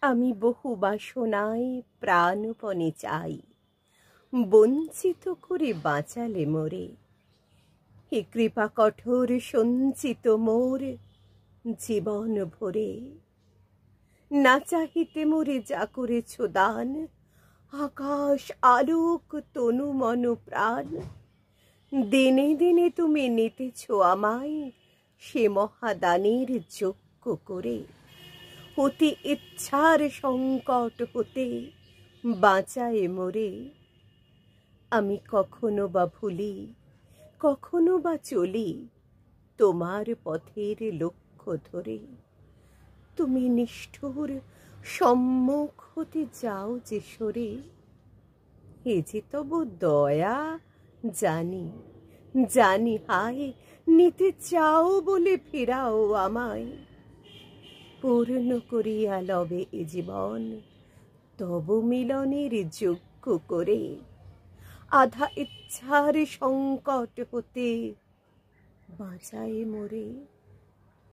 আমি বহু বাসনায় প্রাণপণে চাই, বঞ্চিত করে বাঁচালে মোরে। হে কৃপা কঠোর সঞ্চিত মোর জীবন ভরে। না চাহিতে মোরে যা করেছ দান, আকাশ আলোক তনু মন প্রাণ, দিনে দিনে তুমি নিতেছ আমায় সে মহাদানের যোগ্য করে। অতি ইচ্ছার সংকট হতে বাঁচায়ে মোরে। আমি কখনো বা ভুলি, কখনো বা চলি তোমার পথের লক্ষ্য ধরে। তুমি নিষ্ঠুর সম্মুখ হতে যাও যে সরে। এ যে তব দয়া জানি, জানি হায়, নিতে চাও বলে ফেরাও আমায়। পূর্ণ করিয়া লবে এ জীবন তব মিলনের যোগ্য করে। আধা ইচ্ছার সংকট হতে বাঁচায়ে মোরে।